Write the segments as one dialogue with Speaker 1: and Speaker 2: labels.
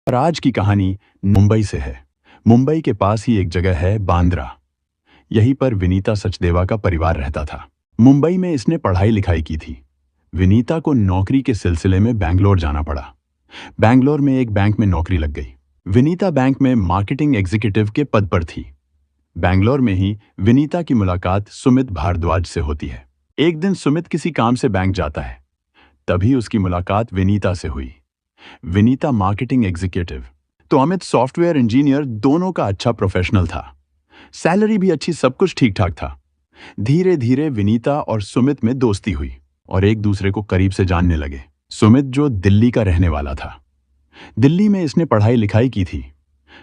Speaker 1: और आज की कहानी मुंबई से है। मुंबई के पास ही एक जगह है बांद्रा। यहीं पर विनीता सचदेवा का परिवार रहता था। मुंबई में इसने पढ़ाई लिखाई की थी। विनीता को नौकरी के सिलसिले में बैंगलोर जाना पड़ा। बैंगलोर में एक बैंक में नौकरी लग गई। विनीता बैंक में मार्केटिंग एग्जीक्यूटिव के पद पर थी। बैंगलोर में ही विनीता की मुलाकात सुमित भारद्वाज से होती है। एक दिन सुमित किसी काम से बैंक जाता है, तभी उसकी मुलाकात विनीता से हुई। विनीता मार्केटिंग एग्जीक्यूटिव तो अमित सॉफ्टवेयर इंजीनियर, दोनों का अच्छा प्रोफेशनल था। सैलरी भी अच्छी, सब कुछ ठीक ठाक था। धीरे धीरे विनीता और सुमित में दोस्ती हुई और एक दूसरे को करीब से जानने लगे। सुमित जो दिल्ली का रहने वाला था, दिल्ली में इसने पढ़ाई लिखाई की थी।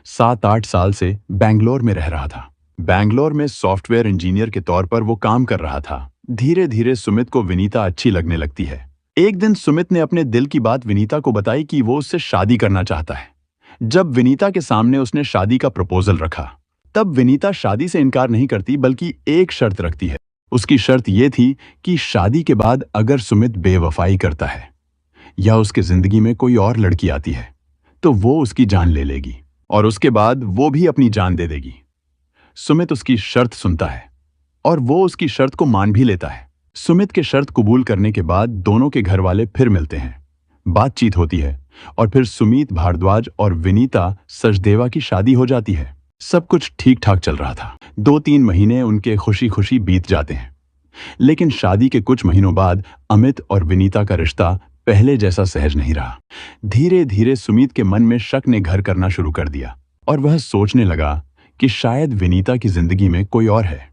Speaker 1: 7-8 साल से बैंगलोर में रह रहा था। बैंगलोर में सॉफ्टवेयर इंजीनियर के तौर पर वो काम कर रहा था। धीरे धीरे सुमित को विनीता अच्छी लगने लगती है। एक दिन सुमित ने अपने दिल की बात विनीता को बताई कि वो उससे शादी करना चाहता है। जब विनीता के सामने उसने शादी का प्रपोजल रखा, तब विनीता शादी से इनकार नहीं करती, बल्कि एक शर्त रखती है। उसकी शर्त यह थी कि शादी के बाद अगर सुमित बेवफाई करता है या उसके जिंदगी में कोई और लड़की आती है, तो वो उसकी जान ले लेगी और उसके बाद वो भी अपनी जान दे देगी। सुमित उसकी शर्त सुनता है और वो उसकी शर्त को मान भी लेता है। सुमित के शर्त कबूल करने के बाद दोनों के घर वाले फिर मिलते हैं, बातचीत होती है और फिर सुमित भारद्वाज और विनीता सचदेवा की शादी हो जाती है। सब कुछ ठीक ठाक चल रहा था। 2-3 महीने उनके खुशी खुशी बीत जाते हैं। लेकिन शादी के कुछ महीनों बाद अमित और विनीता का रिश्ता पहले जैसा सहज नहीं रहा। धीरे धीरे सुमित के मन में शक ने घर करना शुरू कर दिया और वह सोचने लगा कि शायद विनीता की जिंदगी में कोई और है।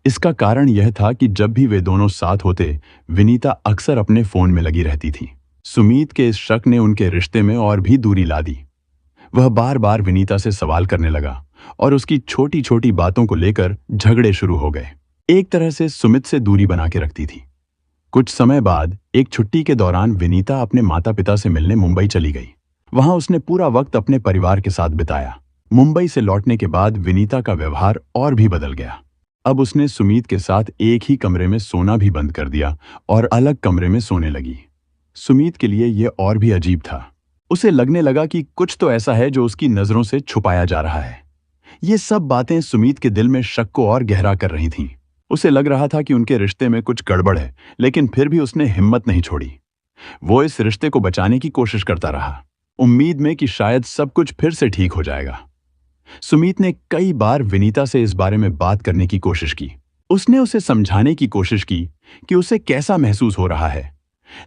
Speaker 1: इसका कारण यह था कि जब भी वे दोनों साथ होते, विनीता अक्सर अपने फोन में लगी रहती थी। सुमित के इस शक ने उनके रिश्ते में और भी दूरी ला दी। वह बार बार विनीता से सवाल करने लगा और उसकी छोटी छोटी बातों को लेकर झगड़े शुरू हो गए। एक तरह से सुमित से दूरी बना के रखती थी। कुछ समय बाद एक छुट्टी के दौरान विनीता अपने माता पिता से मिलने मुंबई चली गई। वहां उसने पूरा वक्त अपने परिवार के साथ बिताया। मुंबई से लौटने के बाद विनीता का व्यवहार और भी बदल गया। अब उसने सुमित के साथ एक ही कमरे में सोना भी बंद कर दिया और अलग कमरे में सोने लगी। सुमित के लिए यह और भी अजीब था। उसे लगने लगा कि कुछ तो ऐसा है जो उसकी नजरों से छुपाया जा रहा है। ये सब बातें सुमित के दिल में शक को और गहरा कर रही थीं। उसे लग रहा था कि उनके रिश्ते में कुछ गड़बड़ है, लेकिन फिर भी उसने हिम्मत नहीं छोड़ी। वो इस रिश्ते को बचाने की कोशिश करता रहा, उम्मीद में कि शायद सब कुछ फिर से ठीक हो जाएगा। सुमित ने कई बार विनीता से इस बारे में बात करने की कोशिश की। उसने उसे समझाने की कोशिश की कि उसे कैसा महसूस हो रहा है,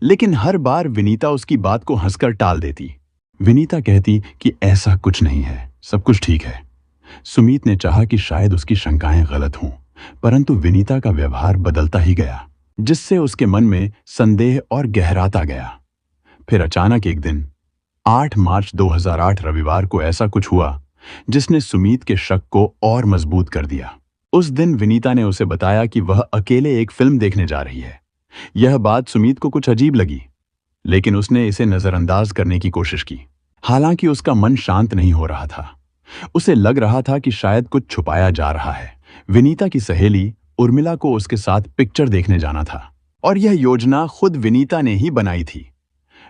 Speaker 1: लेकिन हर बार विनीता उसकी बात को हंसकर टाल देती। विनीता कहती कि ऐसा कुछ नहीं है, सब कुछ ठीक है। सुमित ने चाहा कि शायद उसकी शंकाएं गलत हों, परंतु विनीता का व्यवहार बदलता ही गया, जिससे उसके मन में संदेह और गहराता गया। फिर अचानक एक दिन 8 मार्च 2008 रविवार को ऐसा कुछ हुआ जिसने सुमित के शक को और मजबूत कर दिया। उस दिन विनीता ने उसे बताया कि वह अकेले एक फिल्म देखने जा रही है। यह बात सुमित को कुछ अजीब लगी, लेकिन उसने इसे नजरअंदाज करने की कोशिश की। हालांकि उसका मन शांत नहीं हो रहा था। उसे लग रहा था कि शायद कुछ छुपाया जा रहा है। विनीता की सहेली उर्मिला को उसके साथ पिक्चर देखने जाना था और यह योजना खुद विनीता ने ही बनाई थी।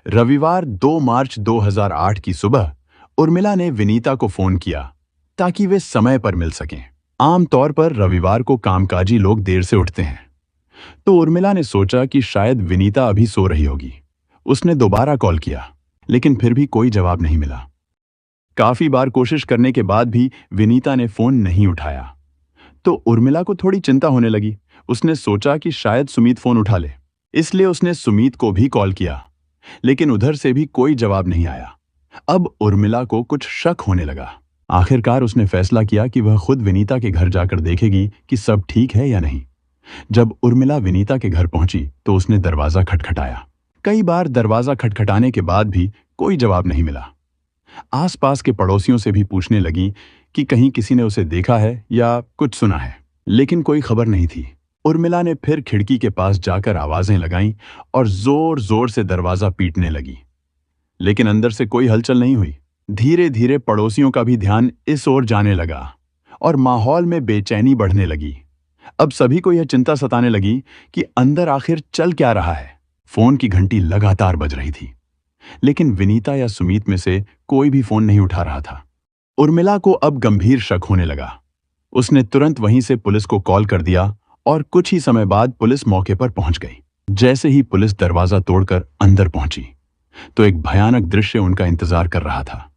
Speaker 1: रविवार 2 मार्च 2008 की सुबह उर्मिला ने विनीता को फोन किया ताकि वे समय पर मिल सकें। आमतौर पर रविवार को कामकाजी लोग देर से उठते हैं, तो उर्मिला ने सोचा कि शायद विनीता अभी सो रही होगी। उसने दोबारा कॉल किया, लेकिन फिर भी कोई जवाब नहीं मिला। काफी बार कोशिश करने के बाद भी विनीता ने फोन नहीं उठाया, तो उर्मिला को थोड़ी चिंता होने लगी। उसने सोचा कि शायद सुमित फोन उठा ले, इसलिए उसने सुमित को भी कॉल किया, लेकिन उधर से भी कोई जवाब नहीं आया। अब उर्मिला को कुछ शक होने लगा। आखिरकार उसने फैसला किया कि वह खुद विनीता के घर जाकर देखेगी कि सब ठीक है या नहीं। जब उर्मिला विनीता के घर पहुंची तो उसने दरवाजा खटखटाया। कई बार दरवाजा खटखटाने के बाद भी कोई जवाब नहीं मिला। आसपास के पड़ोसियों से भी पूछने लगी कि कहीं किसी ने उसे देखा है या कुछ सुना है, लेकिन कोई खबर नहीं थी। उर्मिला ने फिर खिड़की के पास जाकर आवाजें लगाईं और जोर जोर से दरवाजा पीटने लगी, लेकिन अंदर से कोई हलचल नहीं हुई। धीरे धीरे पड़ोसियों का भी ध्यान इस ओर जाने लगा और माहौल में बेचैनी बढ़ने लगी। अब सभी को यह चिंता सताने लगी कि अंदर आखिर चल क्या रहा है। फोन की घंटी लगातार बज रही थी। लेकिन विनीता या सुमित में से कोई भी फोन नहीं उठा रहा था। उर्मिला को अब गंभीर शक होने लगा। उसने तुरंत वहीं से पुलिस को कॉल कर दिया और कुछ ही समय बाद पुलिस मौके पर पहुंच गई। जैसे ही पुलिस दरवाजा तोड़कर अंदर पहुंची तो एक भयानक दृश्य उनका इंतजार कर रहा था।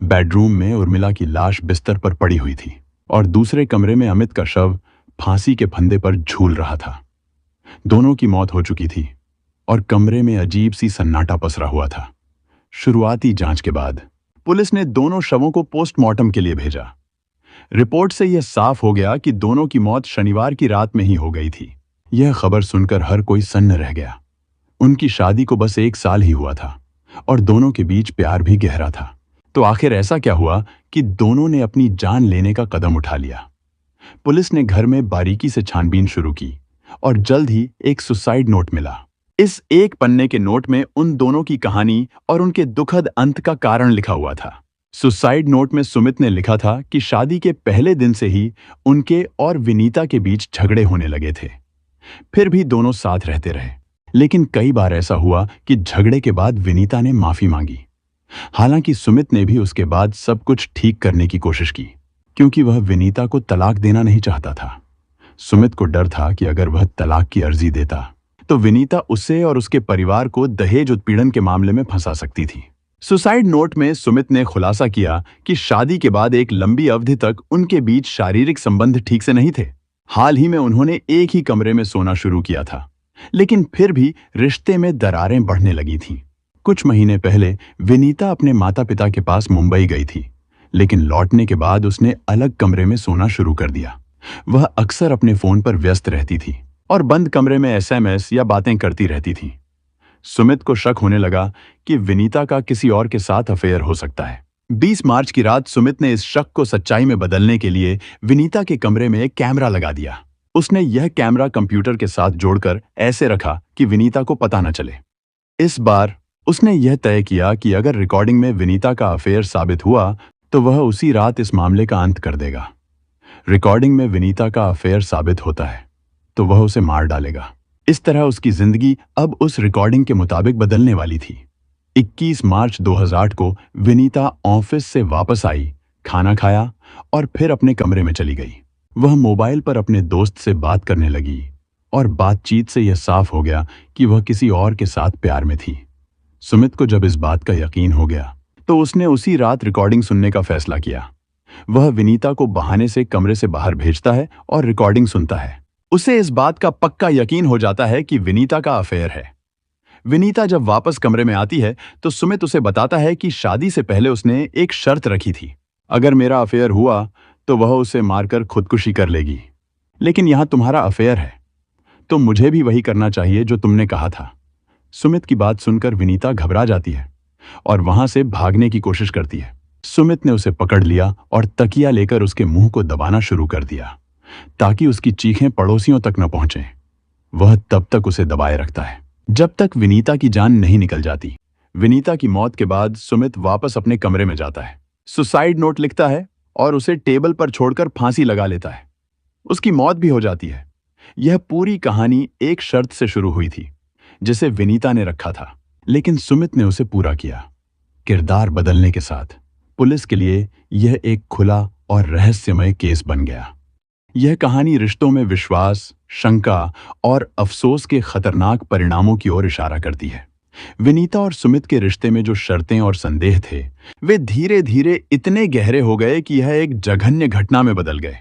Speaker 1: बेडरूम में उर्मिला की लाश बिस्तर पर पड़ी हुई थी और दूसरे कमरे में अमित का शव फांसी के फंदे पर झूल रहा था। दोनों की मौत हो चुकी थी और कमरे में अजीब सी सन्नाटा पसरा हुआ था। शुरुआती जांच के बाद पुलिस ने दोनों शवों को पोस्टमार्टम के लिए भेजा। रिपोर्ट से यह साफ हो गया कि दोनों की मौत शनिवार की रात में ही हो गई थी। यह खबर सुनकर हर कोई सन्न रह गया। उनकी शादी को बस 1 साल ही हुआ था और दोनों के बीच प्यार भी गहरा था। तो आखिर ऐसा क्या हुआ कि दोनों ने अपनी जान लेने का कदम उठा लिया? पुलिस ने घर में बारीकी से छानबीन शुरू की और जल्द ही एक सुसाइड नोट मिला। इस एक पन्ने के नोट में उन दोनों की कहानी और उनके दुखद अंत का कारण लिखा हुआ था। सुसाइड नोट में सुमित ने लिखा था कि शादी के पहले दिन से ही उनके और विनीता के बीच झगड़े होने लगे थे। फिर भी दोनों साथ रहते रहे, लेकिन कई बार ऐसा हुआ कि झगड़े के बाद विनीता ने माफी मांगी। हालांकि सुमित ने भी उसके बाद सब कुछ ठीक करने की कोशिश की, क्योंकि वह विनीता को तलाक देना नहीं चाहता था। सुमित को डर था कि अगर वह तलाक की अर्जी देता तो विनीता उसे और उसके परिवार को दहेज उत्पीड़न के मामले में फंसा सकती थी। सुसाइड नोट में सुमित ने खुलासा किया कि शादी के बाद एक लंबी अवधि तक उनके बीच शारीरिक संबंध ठीक से नहीं थे। हाल ही में उन्होंने एक ही कमरे में सोना शुरू किया था, लेकिन फिर भी रिश्ते में दरारें बढ़ने लगी थीं। कुछ महीने पहले विनीता अपने माता पिता के पास मुंबई गई थी, लेकिन लौटने के बाद उसने अलग कमरे में सोना शुरू कर दिया। वह अक्सर अपने फोन पर व्यस्त रहती थी और बंद कमरे में एसएमएस या बातें करती रहती थी। सुमित को शक होने लगा कि विनीता का किसी और के साथ अफेयर हो सकता है। 20 मार्च की रात सुमित ने इस शक को सच्चाई में बदलने के लिए विनीता के कमरे में एक कैमरा लगा दिया। उसने यह कैमरा कंप्यूटर के साथ जोड़कर ऐसे रखा कि विनीता को पता न चले। इस बार उसने यह तय किया कि अगर रिकॉर्डिंग में विनीता का अफेयर साबित हुआ तो वह उसी रात इस मामले का अंत कर देगा। रिकॉर्डिंग में विनीता का अफेयर साबित होता है तो वह उसे मार डालेगा। इस तरह उसकी जिंदगी अब उस रिकॉर्डिंग के मुताबिक बदलने वाली थी। 21 मार्च 2008 को विनीता ऑफिस से वापस आई, खाना खाया और फिर अपने कमरे में चली गई। वह मोबाइल पर अपने दोस्त से बात करने लगी और बातचीत से यह साफ हो गया कि वह किसी और के साथ प्यार में थी। सुमित को जब इस बात का यकीन हो गया तो उसने उसी रात रिकॉर्डिंग सुनने का फैसला किया। वह विनीता को बहाने से कमरे से बाहर भेजता है और रिकॉर्डिंग सुनता है। उसे इस बात का पक्का यकीन हो जाता है कि विनीता का अफेयर है। विनीता जब वापस कमरे में आती है तो सुमित उसे बताता है कि शादी से पहले उसने एक शर्त रखी थी, अगर मेरा अफेयर हुआ तो वह उसे मारकर खुदकुशी कर लेगी। लेकिन यहां तुम्हारा अफेयर है तो मुझे भी वही करना चाहिए जो तुमने कहा था। सुमित की बात सुनकर विनीता घबरा जाती है और वहां से भागने की कोशिश करती है। सुमित ने उसे पकड़ लिया और तकिया लेकर उसके मुंह को दबाना शुरू कर दिया ताकि उसकी चीखें पड़ोसियों तक न पहुंचें। वह तब तक उसे दबाए रखता है जब तक विनीता की जान नहीं निकल जाती। विनीता की मौत के बाद सुमित वापस अपने कमरे में जाता है, सुसाइड नोट लिखता है और उसे टेबल पर छोड़कर फांसी लगा लेता है। उसकी मौत भी हो जाती है। यह पूरी कहानी एक शर्त से शुरू हुई थी जिसे विनीता ने रखा था, लेकिन सुमित ने उसे पूरा किया। किरदार बदलने के साथ पुलिस के लिए यह एक खुला और रहस्यमय केस बन गया। यह कहानी रिश्तों में विश्वास, शंका और अफसोस के खतरनाक परिणामों की ओर इशारा करती है। विनीता और सुमित के रिश्ते में जो शर्तें और संदेह थे वे धीरे धीरे इतने गहरे हो गए कि यह एक जघन्य घटना में बदल गए।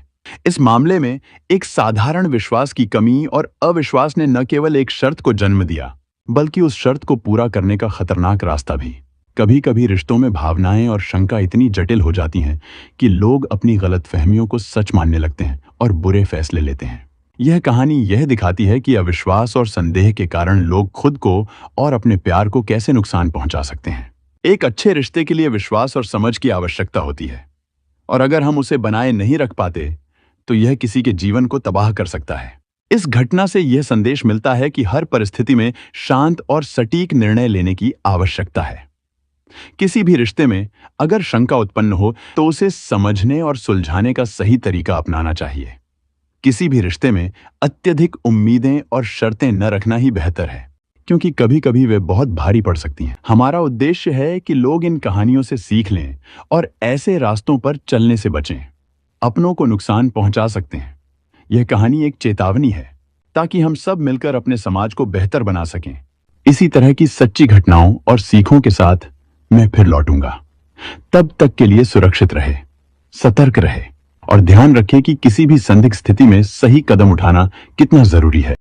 Speaker 1: इस मामले में एक साधारण विश्वास की कमी और अविश्वास ने न केवल एक शर्त को जन्म दिया बल्कि उस शर्त को पूरा करने का खतरनाक रास्ता भी। कभी कभी रिश्तों में भावनाएं और शंका इतनी जटिल हो जाती हैं कि लोग अपनी गलतफहमियों को सच मानने लगते हैं और बुरे फैसले लेते हैं। यह कहानी यह दिखाती है कि अविश्वास और संदेह के कारण लोग खुद को और अपने प्यार को कैसे नुकसान पहुंचा सकते हैं। एक अच्छे रिश्ते के लिए विश्वास और समझ की आवश्यकता होती है, और अगर हम उसे बनाए नहीं रख पाते तो यह किसी के जीवन को तबाह कर सकता है। इस घटना से यह संदेश मिलता है कि हर परिस्थिति में शांत और सटीक निर्णय लेने की आवश्यकता है। किसी भी रिश्ते में अगर शंका उत्पन्न हो तो उसे समझने और सुलझाने का सही तरीका अपनाना चाहिए। किसी भी रिश्ते में अत्यधिक उम्मीदें और शर्तें न रखना ही बेहतर है। क्योंकि कभी कभी वे बहुत भारी पड़ सकती हैं। हमारा उद्देश्य है कि लोग इन कहानियों से सीख लें और ऐसे रास्तों पर चलने से बचें। अपनों को नुकसान पहुंचा सकते हैं। यह कहानी एक चेतावनी है ताकि हम सब मिलकर अपने समाज को बेहतर बना सकें। इसी तरह की सच्ची घटनाओं और सीखों के साथ मैं फिर लौटूंगा। तब तक के लिए सुरक्षित रहे, सतर्क रहे और ध्यान रखें कि किसी भी संदिग्ध स्थिति में सही कदम उठाना कितना जरूरी है।